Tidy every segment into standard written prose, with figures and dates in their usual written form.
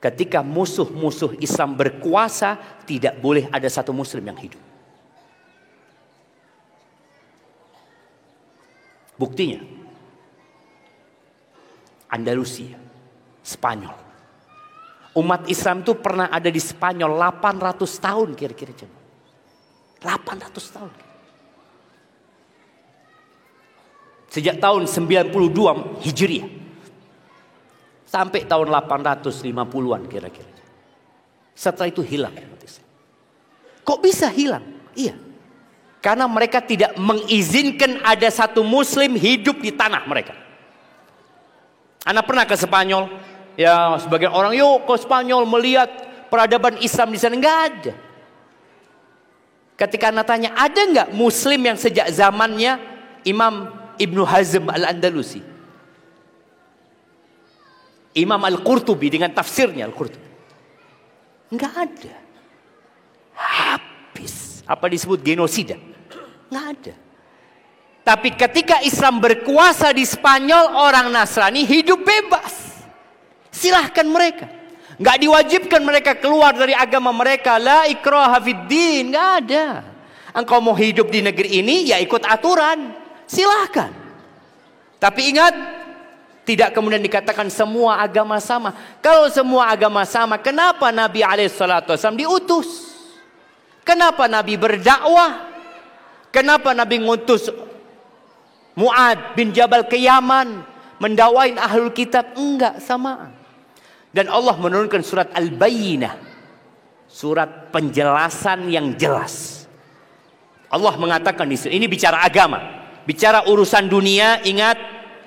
Ketika musuh-musuh Islam berkuasa, tidak boleh ada satu muslim yang hidup. Buktinya, Andalusia, Spanyol. Umat Islam itu pernah ada di Spanyol 800 tahun kira-kira. 800 tahun. Sejak tahun 92 Hijriah sampai tahun 850-an kira-kira. Setelah itu hilang umat Islam. Kok bisa hilang? Iya. Karena mereka tidak mengizinkan ada satu muslim hidup di tanah mereka. Anda pernah ke Spanyol? Ya, sebagian orang yuk ke Spanyol melihat peradaban Islam di sana. Enggak ada. Ketika Anda tanya, ada enggak muslim yang sejak zamannya Imam Ibnu Hazm Al-Andalusi, Imam Al-Qurtubi dengan tafsirnya Al-Qurtubi? Enggak ada. Habis. Apa disebut genosida? Enggak ada. Tapi ketika Islam berkuasa di Spanyol, orang Nasrani hidup bebas. Silahkan mereka. Nggak diwajibkan mereka keluar dari agama mereka. La ikraha fiddin. Nggak ada. Engkau mau hidup di negeri ini, ya ikut aturan. Silahkan. Tapi ingat, tidak kemudian dikatakan semua agama sama. Kalau semua agama sama, kenapa Nabi SAW diutus? Kenapa Nabi berdakwah? Kenapa Nabi ngutus Mu'ad bin Jabal ke Yaman mendakwain ahlul kitab? Enggak, samaan. Dan Allah menurunkan surat Al-Bayyinah, surat penjelasan yang jelas. Allah mengatakan di sini, ini bicara agama, bicara urusan dunia. Ingat,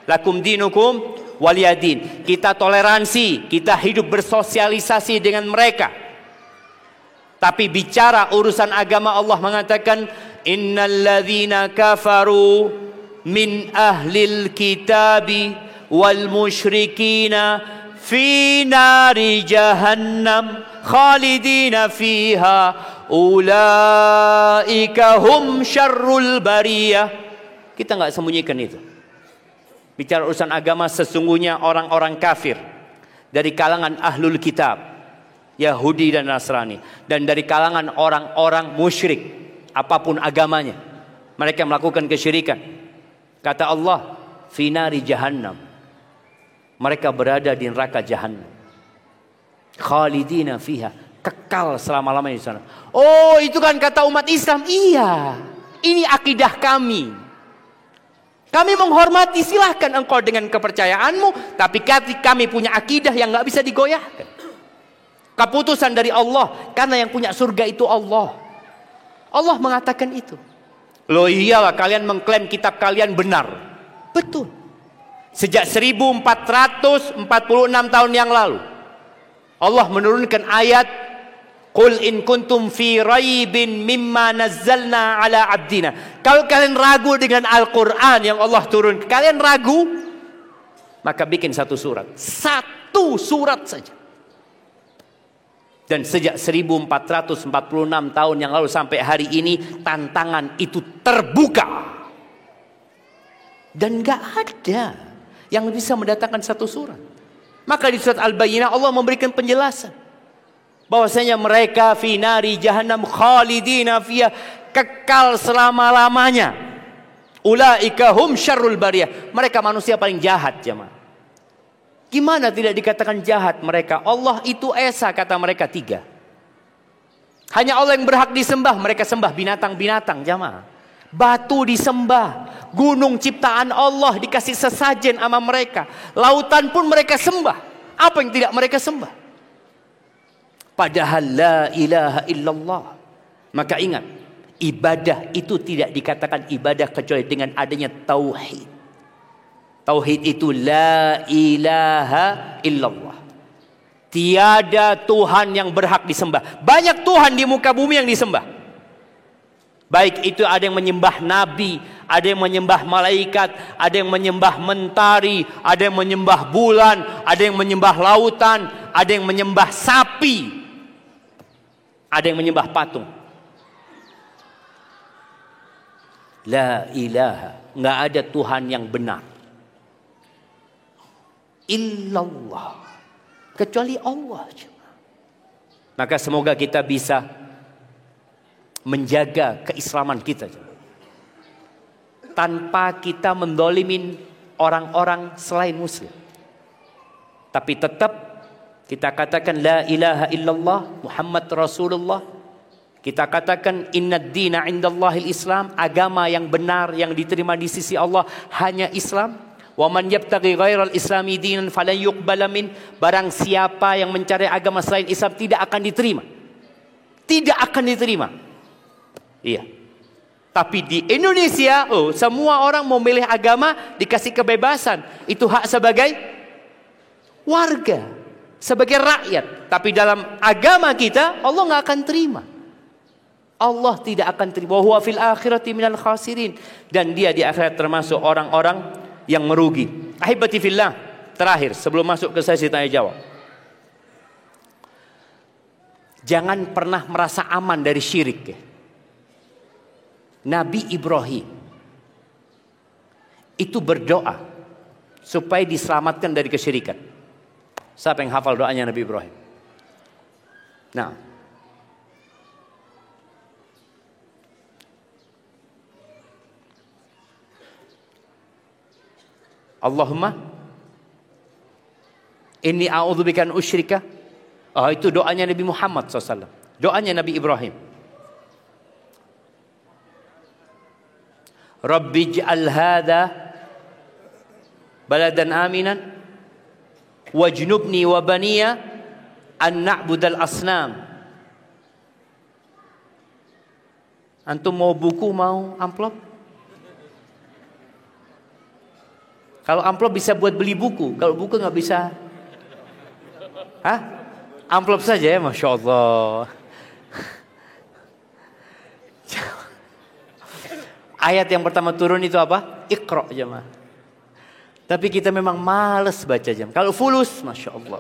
lakum dinukum waliyadin. Kita toleransi, kita hidup bersosialisasi dengan mereka. Tapi bicara urusan agama, Allah mengatakan, innalladzina kafaru min ahlil kitabi wal musyrikina fi nari jahannam khalidina fiha ulaika hum syarrul bariyah. Kita nggak sembunyikan itu. Bicara urusan agama, sesungguhnya orang-orang kafir dari kalangan ahlul kitab, Yahudi dan Nasrani, dan dari kalangan orang-orang musyrik, apapun agamanya, mereka melakukan kesyirikan. Kata Allah, fi nari jahannam, mereka berada di neraka jahannam. Khalidina fiha, kekal selama-lamanya di sana. Oh, itu kan kata umat Islam. Iya, ini akidah kami. Kami menghormati, silahkan engkau dengan kepercayaanmu, tapi kami punya akidah yang nggak bisa digoyahkan. Keputusan dari Allah, karena yang punya surga itu Allah. Allah mengatakan itu. Loh iyalah, kalian mengklaim kitab kalian benar. Betul. Sejak 1446 tahun yang lalu, Allah menurunkan ayat, Qul in kuntum fi raibin mimma nazzalna ala abdina. Kalau kalian ragu dengan Al-Quran yang Allah turun, kalian ragu, maka bikin satu surat. Satu surat saja. Dan sejak 1446 tahun yang lalu sampai hari ini, tantangan itu terbuka. Dan gak ada yang bisa mendatangkan satu surat. Maka di surat Al-Bayyinah Allah memberikan penjelasan bahwasanya mereka fi nari jahannam khalidina fiha, kekal selama-lamanya. Ulaika hum syarrul bariyah. Mereka manusia paling jahat, jemaah. Gimana tidak dikatakan jahat mereka? Allah itu esa, kata mereka, 3. Hanya Allah yang berhak disembah, mereka sembah binatang-binatang, jemaah. Batu disembah, gunung ciptaan Allah dikasih sesajen sama mereka, lautan pun mereka sembah. Apa yang tidak mereka sembah? Padahal la ilaha illallah. Maka ingat, ibadah itu tidak dikatakan ibadah kecuali dengan adanya tauhid. Tauhid itu la ilaha illallah. Tiada Tuhan yang berhak disembah. Banyak Tuhan di muka bumi yang disembah. Baik itu ada yang menyembah nabi, ada yang menyembah malaikat, ada yang menyembah mentari, ada yang menyembah bulan, ada yang menyembah lautan, ada yang menyembah sapi, ada yang menyembah patung. La ilaha, nggak ada Tuhan yang benar illallah, kecuali Allah. Maka semoga kita bisa menjaga keislaman kita tanpa kita mendolimin orang-orang selain muslim. Tapi tetap kita katakan la ilaha illallah Muhammad Rasulullah. Kita katakan innad dina indallahil Islam, agama yang benar yang diterima di sisi Allah hanya Islam. Wa man yabtaghi ghairal islami dinan falan yuqbala min, barang siapa yang mencari agama selain Islam tidak akan diterima. Tidak akan diterima. Iya. Tapi di Indonesia, semua orang mau milih agama dikasih kebebasan. Itu hak sebagai warga, sebagai rakyat. Tapi dalam agama kita Allah nggak akan terima. Allah tidak akan terima. Wa huwa fil akhirati minal khasirin. Dan dia di akhirat termasuk orang-orang yang merugi. Ahibati fillah, terakhir sebelum masuk ke sesi tanya jawab. Jangan pernah merasa aman dari syirik. Nabi Ibrahim itu berdoa supaya diselamatkan dari kesyirikan. Siapa yang hafal doanya Nabi Ibrahim? Nah, Allahumma inni a'udzubika an usyrika. Itu doanya Nabi Muhammad SAW. Doanya Nabi Ibrahim. Rabbi ij'al hadha baladan aminan wajnubni wa baniya an na'budal asnam. Antum mau buku, mau amplop? Kalau amplop bisa buat beli buku, kalau buku nggak bisa. Hah? Amplop saja ya, Masya Allah. Ayat yang pertama turun itu apa? Iqra jemaah. Tapi kita memang malas baca jam. Kalau fulus, Masya Allah.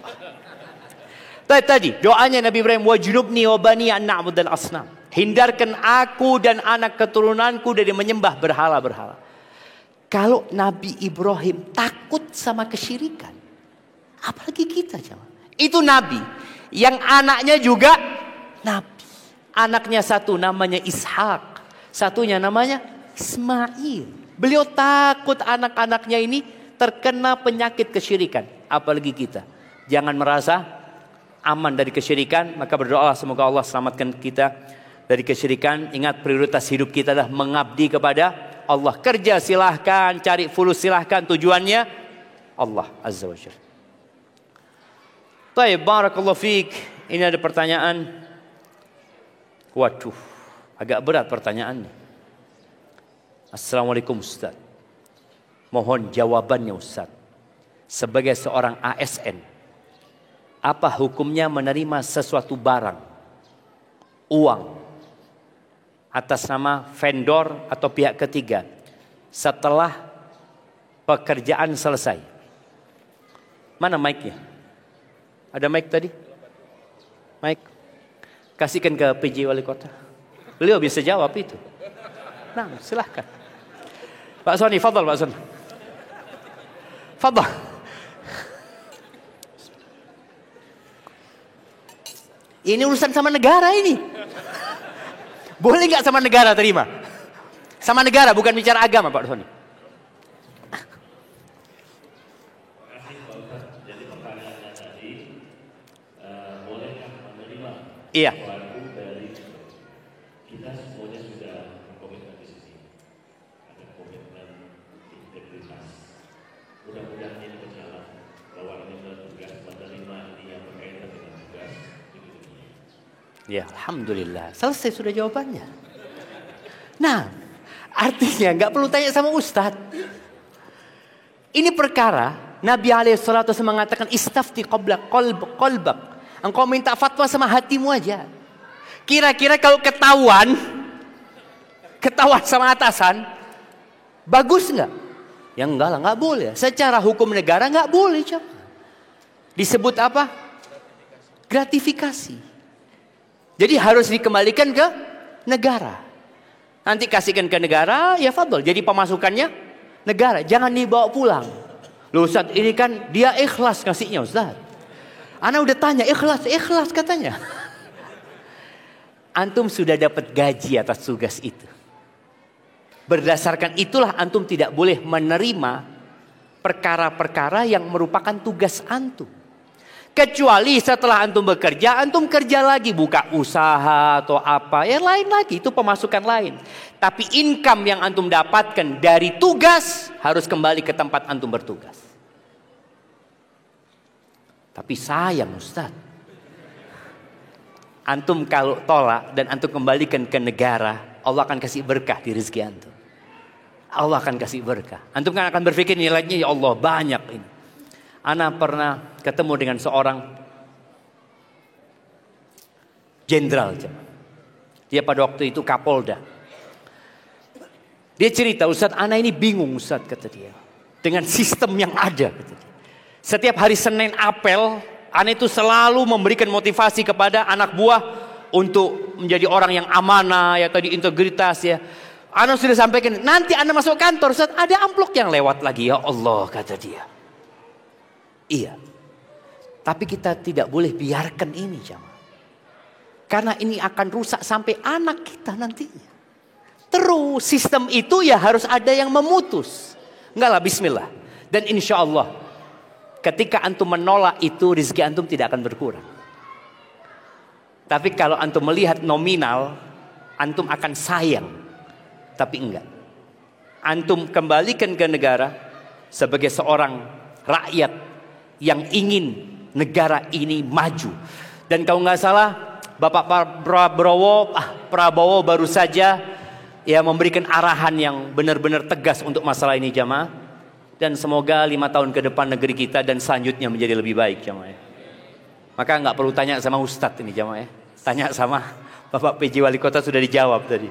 Tadi doanya Nabi Ibrahim, wajnubni wa bani an na'budal asnam. Hindarkan aku dan anak keturunanku dari menyembah berhala-berhala. Kalau Nabi Ibrahim takut sama kesyirikan, apalagi kita jemaah. Itu Nabi yang anaknya juga Nabi. Anaknya satu namanya Ishak, satunya namanya Ismail. Beliau takut anak-anaknya ini terkena penyakit kesyirikan. Apalagi kita. Jangan merasa aman dari kesyirikan, maka berdoa semoga Allah selamatkan kita dari kesyirikan. Ingat prioritas hidup kita adalah mengabdi kepada Allah. Kerja silahkan, cari fulus silahkan, tujuannya Allah Azza wa Jalla. Baik, barakallahu fiik. Ini ada pertanyaan. Waduh, agak berat pertanyaannya. Assalamualaikum Ustaz. Mohon jawabannya Ustaz. Sebagai seorang ASN, apa hukumnya menerima sesuatu barang, uang, atas nama vendor atau pihak ketiga setelah pekerjaan selesai? Mana mic-nya? Ada mic tadi? Mic. Kasihkan ke PJ Wali Kota. Beliau bisa jawab itu. Nah, silahkan. Pak Soni, fadal Pak Soni. Fadal. Ini urusan sama negara ini. Boleh nggak sama negara terima? Sama negara, bukan bicara agama Pak Soni. Jadi pertanyaannya tadi, bolehkah menerima Iya. sesuatu dari kita semuanya sudah komitmen di sini, ada komitmen integritas. Mudah-mudahan ini berjalan bahwa ini adalah tugas menerima ini yang berkaitan dengan tugas itu. Ya, alhamdulillah. Selesai sudah jawabannya. Nah, artinya nggak perlu tanya sama Ustadz. Ini perkara Nabi alaihissalatu mengatakan istafti qabla qalbak. Engkau minta fatwa sama hatimu aja. Kira-kira kalau ketahuan sama atasan, bagus nggak? Ya enggak lah, nggak boleh. Secara hukum negara nggak boleh. Disebut apa? Gratifikasi. Jadi harus dikembalikan ke negara. Nanti kasihkan ke negara, ya fadol. Jadi pemasukannya negara. Jangan dibawa pulang. Loh Ustaz, ini kan dia ikhlas kasihnya Ustaz. Ana udah tanya, ikhlas katanya. Antum sudah dapat gaji atas tugas itu. Berdasarkan itulah antum tidak boleh menerima perkara-perkara yang merupakan tugas antum. Kecuali setelah antum bekerja, antum kerja lagi, buka usaha atau apa, ya lain lagi, itu pemasukan lain. Tapi income yang antum dapatkan dari tugas harus kembali ke tempat antum bertugas. Tapi sayang Ustaz, antum kalau tolak dan antum kembalikan ke negara, Allah akan kasih berkah di rezeki antum. Allah akan kasih berkah. Antum kan akan berpikir nilainya, ya Allah banyak ini. Ana pernah ketemu dengan seorang jenderal. Dia pada waktu itu Kapolda. Dia cerita, Ustaz, Ana ini bingung Ustaz, kata dia. Dengan sistem yang ada, kata dia. Setiap hari Senin apel, Ana itu selalu memberikan motivasi kepada anak buah untuk menjadi orang yang amanah, ya tadi integritas ya. Ana sudah sampaikan, nanti Ana masuk kantor, Ustaz, ada amplop yang lewat lagi, ya Allah, kata dia. Iya. Tapi kita tidak boleh biarkan ini, jamaah. Karena ini akan rusak sampai anak kita nantinya. Terus sistem itu ya harus ada yang memutus. Enggak lah, bismillah. Dan insya Allah ketika antum menolak itu, rezeki antum tidak akan berkurang. Tapi kalau antum melihat nominal, antum akan sayang. Tapi enggak. Antum kembalikan ke negara sebagai seorang rakyat yang ingin negara ini maju. Dan kalau nggak salah, Bapak Prabowo baru saja ya memberikan arahan yang benar-benar tegas untuk masalah ini, jamaah. Dan semoga 5 tahun ke depan negeri kita dan selanjutnya menjadi lebih baik, jamaah. Maka nggak perlu tanya sama Ustadz ini, jamaah. Tanya sama Bapak PJ Wali Kota, sudah dijawab tadi.